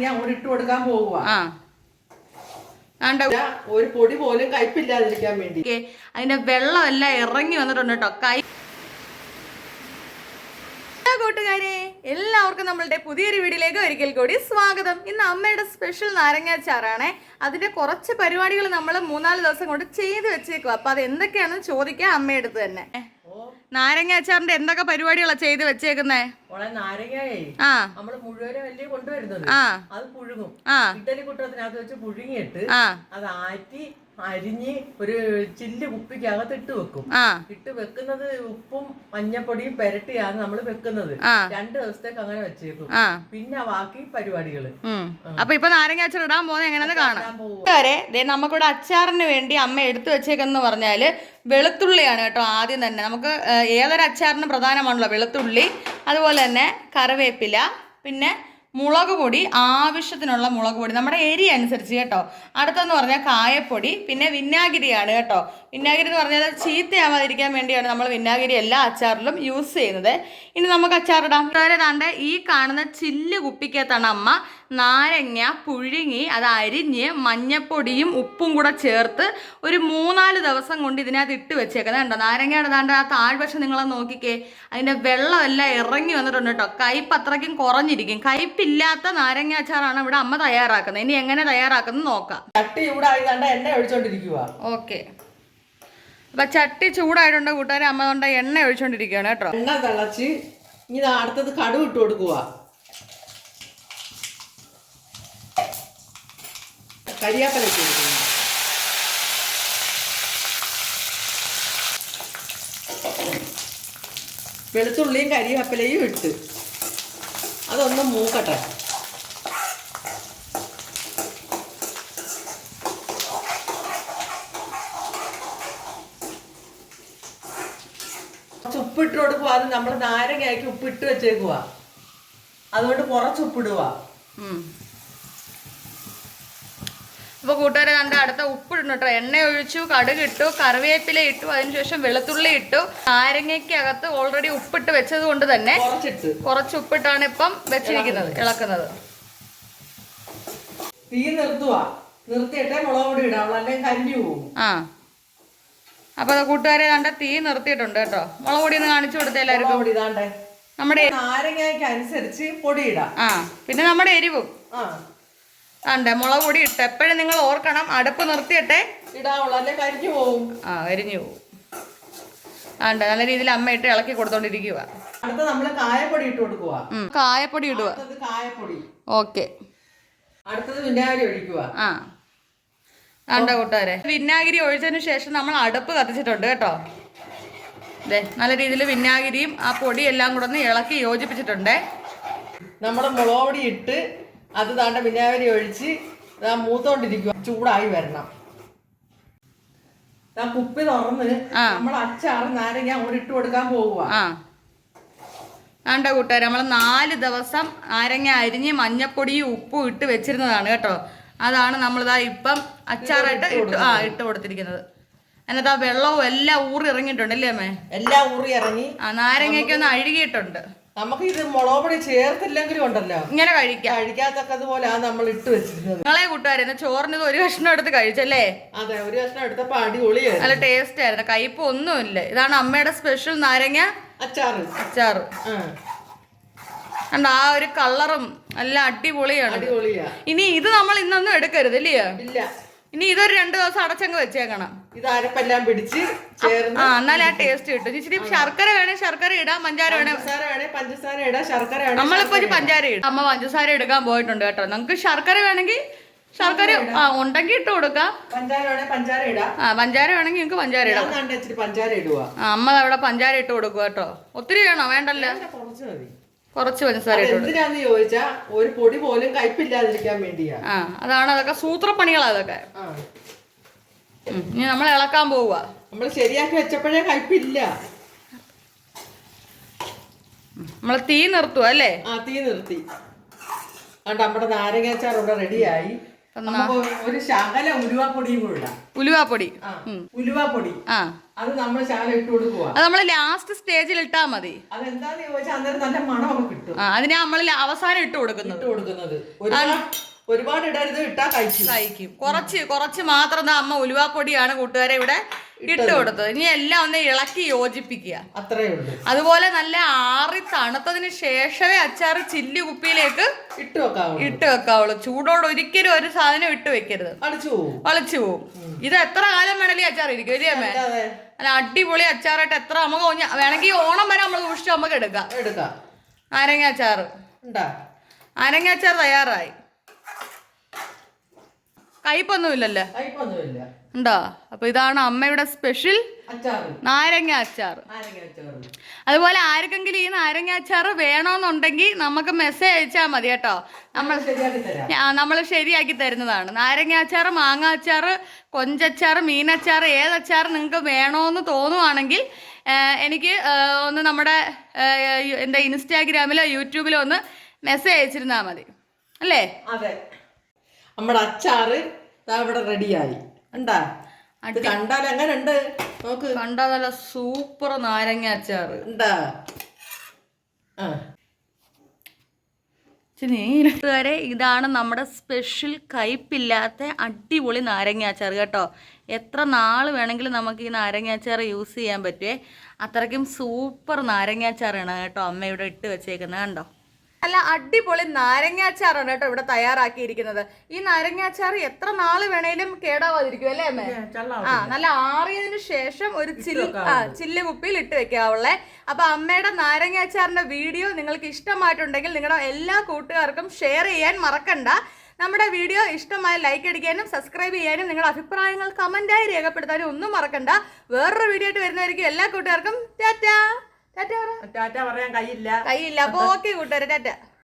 ഞാൻ ഇട്ട് കൊടുക്കാൻ പോവുക. ഒരു പൊടി പോലും കയ്പില്ലാതിരിക്കാൻ വേണ്ടി അതിന്റെ വെള്ളം എല്ലാം ഇറങ്ങി വന്നിട്ടുണ്ട് കേട്ടോ. കൂട്ടുകാരെ, എല്ലാവർക്കും നമ്മളുടെ പുതിയൊരു വീഡിയോയിലേക്ക് ഒരിക്കൽ കൂടി സ്വാഗതം. ഇന്ന് അമ്മയുടെ സ്പെഷ്യൽ നാരങ്ങാച്ചാറാണ്. അതിന്റെ കുറച്ച് പരിപാടികൾ നമ്മൾ 3-4 ദിവസം കൊണ്ട് ചെയ്ത് വെച്ചേക്കും. അപ്പൊ അത് എന്തൊക്കെയാണെന്ന് ചോദിക്കാം അമ്മയെടുത്ത് തന്നെ. നാരങ്ങാച്ചാറിന്റെ എന്തൊക്കെ പരിപാടികളാ ചെയ്ത് വെച്ചേക്കുന്നേ? നാരങ്ങയെ നമ്മള് മുഴുവനും വലിയ കൊണ്ടുവരുന്നത് അത് പുഴുങ്ങും. ഇഡലി കുട്ടത്തിനകത്ത് വെച്ച് പുഴുങ്ങിയിട്ട് അത് ആറ്റി അരിഞ്ഞ് ഒരു ചില്ല് കുപ്പിക്കകത്ത് ഇട്ട് വെക്കും. ഇട്ട് വെക്കുന്നത് ഉപ്പും മഞ്ഞപ്പൊടിയും പെരട്ടിയാണ് നമ്മൾ വെക്കുന്നത്. 2 ദിവസത്തേക്ക് അങ്ങനെ വെച്ചേക്കും. പിന്നെ ബാക്കി പരിപാടികള്. അപ്പൊ ഇപ്പൊ നാരങ്ങാച്ചാർ ഇടാൻ പോകുന്നത് എങ്ങനെയാന്ന് കാണാം. നമുക്കിവിടെ അച്ചാറിന് വേണ്ടി അമ്മ എടുത്തു വെച്ചേക്കെന്ന് പറഞ്ഞാല് വെളുത്തുള്ളിയാണ് കേട്ടോ. ആദ്യം തന്നെ നമുക്ക് ഏതൊരു അച്ചാറിനും പ്രധാനമാണല്ലോ വെളുത്തുള്ളി, അതുപോലെ തന്നെ കറിവേപ്പില, പിന്നെ മുളക് പൊടി, ആവശ്യത്തിനുള്ള മുളക് പൊടി നമ്മുടെ ഏരിയ അനുസരിച്ച് കേട്ടോ. അടുത്തെന്ന് പറഞ്ഞാൽ കായപ്പൊടി, പിന്നെ വിനാഗിരിയാണ് കേട്ടോ. വിനാഗിരി എന്ന് പറഞ്ഞാൽ ചീത്തയാവാതിരിക്കാൻ വേണ്ടിയാണ് നമ്മൾ വിനാഗിരി എല്ലാ അച്ചാറിലും യൂസ് ചെയ്യുന്നത്. ഇനി നമുക്ക് അച്ചാറിടാം. താണ്ടെ ഈ കാണുന്ന ചില്ല് കുപ്പിക്കകത്താണ് അമ്മ നാരങ്ങ പുഴുങ്ങി അത് അരിഞ്ഞ് മഞ്ഞപ്പൊടിയും ഉപ്പും കൂടെ ചേർത്ത് ഒരു 3-4 ദിവസം കൊണ്ട് ഇതിനകത്ത് ഇട്ട് വെച്ചേക്കുന്നത് കണ്ടോ. നാരങ്ങയുടെ താണ്ട് ആ താഴ്വശം നിങ്ങളെ നോക്കിക്കേ, അതിൻ്റെ വെള്ളം എല്ലാം ഇറങ്ങി വന്നിട്ടുണ്ട് കേട്ടോ. കയ്പ്പ് അത്രയ്ക്കും കുറഞ്ഞിരിക്കും. കയ്പ്പില്ലാത്ത നാരങ്ങ അച്ചാറാണ് ഇവിടെ അമ്മ തയ്യാറാക്കുന്നത്. ഇനി എങ്ങനെ തയ്യാറാക്കുന്നത് നോക്കാം. ചട്ടി ചൂടായി എണ്ണ ഒഴിച്ചോണ്ടിരിക്കുക. ഓക്കെ, അപ്പൊ ചട്ടി ചൂടായിട്ടുണ്ട് കൂട്ടുകാരെ. അമ്മ കൊണ്ട് എണ്ണ ഒഴിച്ചോണ്ടിരിക്കുകയാണ് കേട്ടോ. എണ്ണ തിളച്ച് ഇനി അടുത്തത് കടുക് ഇട്ട് കൊടുക്കുക. കരിയാപ്പല ഇട്ട് കൊടുക്കുക. വെളുത്തുള്ളിയും കരിയാപ്പലയും ഇട്ട് അതൊന്ന് മൂക്കട്ടെ. ഉപ്പിട്ട് കൊടുക്കുക. അത് നമ്മൾ നാരങ്ങയ്ക്ക് ഉപ്പിട്ട് വെച്ചേക്കുക. അതുകൊണ്ട് കുറച്ച് ഉപ്പിടുക. അപ്പൊ കൂട്ടുകാരെ കണ്ട അടുത്ത ഉപ്പിടണം കേട്ടോ. എണ്ണ ഒഴിച്ചു, കടുക് ഇട്ടു, കറിവേപ്പില ഇട്ടു, അതിനുശേഷം വെളുത്തുള്ളി ഇട്ടു. നാരങ്ങയ്ക്കകത്ത് ഓൾറെഡി ഉപ്പിട്ട് വെച്ചത് കൊണ്ട് തന്നെ കുറച്ച് ഉപ്പിട്ടാണ് ഇപ്പം വെച്ചിരിക്കുന്നത്, ഇളക്കുന്നത്. തീ നിർത്തുക. നിർത്തിയിട്ടേ മുളക് പൊടി ഇടാം, അല്ലെങ്കിൽ കരിഞ്ഞു പോകും. അപ്പൊ കൂട്ടുകാരെ കണ്ട തീ നിർത്തിയിട്ടുണ്ട് കേട്ടോ. മുളക് പൊടി ഒന്ന് കാണിച്ചു കൊടുത്തേ എല്ലാവർക്കും. നമ്മുടെ നാരങ്ങയ്ക്ക് അനുസരിച്ച് പൊടി ഇടാം. പിന്നെ നമ്മുടെ എരിവും ആണ്ടെ മുളക് പൊടി ഇട്ട്. എപ്പോഴും നിങ്ങൾ ഓർക്കണം, അടുപ്പ് നിർത്തിയിട്ടെ ഇടാവുള്ളൂ, അല്ലെ കരിഞ്ഞു പോകും. കരിഞ്ഞു പോകും. ആണ്ടെ നല്ല രീതിയിൽ അമ്മ ഇട്ട് ഇളക്കി കൊടുത്തോണ്ടിരിക്കുക. അടുത്ത നമ്മള് കായപ്പൊടി ഇട്ട് കൊടുക്കുക. കായപ്പൊടി ഇടുക. കായപ്പൊടി. ഓക്കെ, അടുത്തത് വിനാഗിരി ഒഴിക്കുക. ആണ്ട കൂട്ടുകാരെ, വിനാഗിരി ഒഴിച്ചതിന് ശേഷം നമ്മൾ അടുപ്പ് കത്തിച്ചിട്ടുണ്ട് കേട്ടോ. അതെ, നല്ല രീതിയിൽ വിനാഗിരിയും ആ പൊടിയും എല്ലാം കൂടെ ഒന്ന് ഇളക്കി യോജിപ്പിച്ചിട്ടുണ്ട്. നമ്മുടെ മുളക് പൊടി ഇട്ട് അത് താണ്ട വിനാഗിരി ഒഴിച്ച് മൂത്തോണ്ടിരിക്കുക. ചൂടായി വരണം. കുപ്പി തുറന്ന് നമ്മൾ അച്ചാറ് നാരങ്ങ അങ്ങോട്ട് ഇട്ട് കൊടുക്കാൻ പോവുക. ആണ്ട കൂട്ടുകാരെ, നമ്മൾ 4 ദിവസം നാരങ്ങ അരിഞ്ഞ് മഞ്ഞപ്പൊടിയും ഉപ്പും ഇട്ട് വെച്ചിരുന്നതാണ് കേട്ടോ. അതാണ് നമ്മളിതാ ഇപ്പം അച്ചാറായിട്ട് ഇട്ട് കൊടുത്തിരിക്കുന്നത്. എന്നിട്ട് ആ വെള്ളവും എല്ലാം ഊറി ഇറങ്ങിയിട്ടുണ്ട് അല്ലേ അമ്മേ? എല്ലാം ഊറി ഇറങ്ങി. നാരങ്ങയ്ക്കൊന്ന് അഴുകിയിട്ടുണ്ട്. നമുക്ക് ഇത് മുളക് പൊടി ചേർത്തില്ലെങ്കിലും ഉണ്ടല്ലോ ഇങ്ങനെ കഴിക്കാത്തതുപോലെ നമ്മൾ ഇട്ട് വെച്ചിരുന്നത്. നിങ്ങളെ കൂട്ടുകാരെ ചോറിന് ഒരു കഷ്ണം എടുത്ത് കഴിച്ചല്ലേ? അതെ, ഒരു കഷ്ണം എടുത്തപ്പോ അടിപൊളിയായിരുന്നു. നല്ല ടേസ്റ്റ് ആയിരുന്നു. കയ്പ് ഒന്നുമില്ല. ഇതാണ് അമ്മയുടെ സ്പെഷ്യൽ നാരങ്ങ അച്ചാറ്. കണ്ട ആ ഒരു കളറും നല്ല അടിപൊളിയാണ്. ഇനി ഇത് നമ്മൾ ഇന്നൊന്നും എടുക്കരുത് ഇല്ലയോ? ഇല്ല, ഇനി ഇതൊരു 2 ദിവസം അടച്ചങ്ങ് വെച്ചേക്കണം. ഇത് അരപ്പെല്ലാം പിടിച്ച് ചേർന്ന് എന്നാലേ ആ ടേസ്റ്റ് കിട്ടും. ഇച്ചിരി ശർക്കര വേണേ ശർക്കര ഇടാം, പഞ്ചാര വേണേ പഞ്ചസാര ഇടാം, ശർക്കര നമ്മളിപ്പോ ഒരു പഞ്ചാര ഇടും. അമ്മ പഞ്ചസാര എടുക്കാൻ പോയിട്ടുണ്ട് കേട്ടോ. നമുക്ക് ശർക്കര വേണമെങ്കിൽ ശർക്കര ഉണ്ടെങ്കിൽ ഇട്ട് കൊടുക്കാം. പഞ്ചാര ഇടാം. പഞ്ചാര വേണമെങ്കിൽ നിങ്ങൾക്ക് പഞ്ചാര ഇടാം. പഞ്ചാര ഇടുക. അമ്മ അവിടെ പഞ്ചാര ഇട്ട് കൊടുക്കുക കേട്ടോ. ഒത്തിരി വേണോ? വേണ്ടല്ലോ, കുറച്ച് പഞ്ചസാര ഇട്ടു. എന്തിനാന്ന് ചോദിച്ചാ ഒരു പൊടി പോലും കയ്പില്ലാതിരിക്കാൻ വേണ്ടിയാ. അതാണ്, അതൊക്കെ സൂത്രപ്പണികളാ അതൊക്കെ. ഇനി നമ്മൾ ഇളക്കാൻ പോവുക. നമ്മൾ ശരിയാക്കി വെച്ചപ്പോഴേ കയ്പില്ല. നമ്മൾ തീ നിർത്തുക അല്ലേ? തീ നിർത്തി. നമ്മുടെ നാരങ്ങാച്ചാർ ഇവിടെ റെഡിയായി. നമുക്ക് ഒരു ശകല ഉലുവാപ്പൊടിയും കൂടെ ഇടാം. ഉലുവാപ്പൊടി. ഉലുവാപ്പൊടി അത് നമ്മൾ ശകലം ഇട്ട് കൊടുക്കുക. അത് നമ്മൾ ലാസ്റ്റ് സ്റ്റേജിൽ ഇട്ടാ മതി. അതെന്താന്ന് ചോദിച്ചാൽ അന്നേരം നല്ല മണമൊക്കെ കിട്ടും. അതിനാ നമ്മൾ അവസാനം ഇട്ട് കൊടുക്കുന്നത്. ഒരുപാട് ഇടരുത്, ഇട്ടാ കഴിക്കും. കുറച്ച് മാത്രം അമ്മ ഉലുവാപ്പൊടിയാണ് കൂട്ടുകാരെ ഇവിടെ ഇട്ട് കൊടുത്തത്. ഇനി എല്ലാം ഒന്ന് ഇളക്കി യോജിപ്പിക്കുക, അത്രേ ഉള്ളൂ. അതുപോലെ നല്ല ആറി തണുത്തതിന് ശേഷമേ അച്ചാർ ചില്ലി കുപ്പിയിലേക്ക് ഇട്ട് വെക്കാവുള്ളൂ. ചൂടോട് ഒരിക്കലും ഒരു സാധനം ഇട്ട് വെക്കരുത്, വളിച്ചു പോവും. ഇത് എത്ര കാലം വേണമെങ്കിൽ അച്ചാർ ഇരിക്കും അല്ലേ അമ്മേ? അല്ല, അടിപൊളി അച്ചാറായിട്ട് എത്ര നമുക്ക് വേണമെങ്കിൽ ഓണം വരെ നമ്മൾ സൂക്ഷിച്ച് നമുക്ക് എടുക്കാം. നാരങ്ങ അച്ചാർ തയ്യാറായി. കയ്പൊന്നുമില്ലല്ലോ ഉണ്ടോ? അപ്പൊ ഇതാണ് അമ്മയുടെ സ്പെഷ്യൽ നാരങ്ങ അച്ചാർ. അതുപോലെ ആർക്കെങ്കിലും ഈ നാരങ്ങ അച്ചാർ വേണമെന്നുണ്ടെങ്കിൽ നമുക്ക് മെസ്സേജ് അയച്ചാൽ മതി കേട്ടോ. നമ്മൾ ശരിയാക്കി തരുന്നതാണ്. നാരങ്ങ അച്ചാർ, മാങ്ങ അച്ചാർ, കൊഞ്ചച്ചാർ, മീനച്ചാർ, ഏതച്ചാർ നിങ്ങൾക്ക് വേണമെന്ന് തോന്നുവാണെങ്കിൽ എനിക്ക് ഒന്ന് നമ്മുടെ എന്താ ഇൻസ്റ്റാഗ്രാമിലോ യൂട്യൂബിലോ ഒന്ന് മെസ്സേജ് അയച്ചിരുന്നാൽ മതി അല്ലേ? അതെ, നമ്മുടെ അച്ചാറ് ഇവിടെ റെഡിയായി. കണ്ടാൽ എങ്ങനെ ഉണ്ട് നോക്ക്. കണ്ടാൽ നല്ല സൂപ്പർ നാരങ്ങ അച്ചാറ് വരെ. ഇതാണ് നമ്മുടെ സ്പെഷ്യൽ കയ്പില്ലാത്ത അടിപൊളി നാരങ്ങ അച്ചാർ കേട്ടോ. എത്ര നാൾ വേണമെങ്കിലും നമുക്ക് ഈ നാരങ്ങ അച്ചാർ യൂസ് ചെയ്യാൻ പറ്റുമേ. അത്രയ്ക്കും സൂപ്പർ നാരങ്ങ അച്ചാറാണ് കേട്ടോ അമ്മ ഇവിടെ ഇട്ട് വെച്ചേക്കുന്നത്. കണ്ടോ, നല്ല അടിപൊളി നാരങ്ങ അച്ചാറാണ് കേട്ടോ ഇവിടെ തയ്യാറാക്കിയിരിക്കുന്നത്. ഈ നാരങ്ങ അച്ചാർ എത്ര നാൾ വേണേലും കേടാവാതിരിക്കും അല്ലേ അമ്മേ? നല്ല ആറിയതിനു ശേഷം ഒരു ചില്ല് കുപ്പിയിൽ ഇട്ട് വെക്കാവുള്ളേ. അപ്പൊ അമ്മയുടെ നാരങ്ങ അച്ചാറിന്റെ വീഡിയോ നിങ്ങൾക്ക് ഇഷ്ടമായിട്ടുണ്ടെങ്കിൽ നിങ്ങളുടെ എല്ലാ കൂട്ടുകാർക്കും ഷെയർ ചെയ്യാൻ മറക്കണ്ട. നമ്മുടെ വീഡിയോ ഇഷ്ടമായി ലൈക്ക് അടിക്കാനും സബ്സ്ക്രൈബ് ചെയ്യാനും നിങ്ങളുടെ അഭിപ്രായങ്ങൾ കമന്റായി രേഖപ്പെടുത്താനും ഒന്നും മറക്കണ്ട. വേറൊരു വീഡിയോ ആയിട്ട് വരുന്നതായിരിക്കും. എല്ലാ കൂട്ടുകാർക്കും ടാറ്റ. ടാറ്റ പറയാൻ കയ്യില്ല. അപ്പൊ ഓക്കെ കൂട്ടുകാരെ, ടാറ്റ.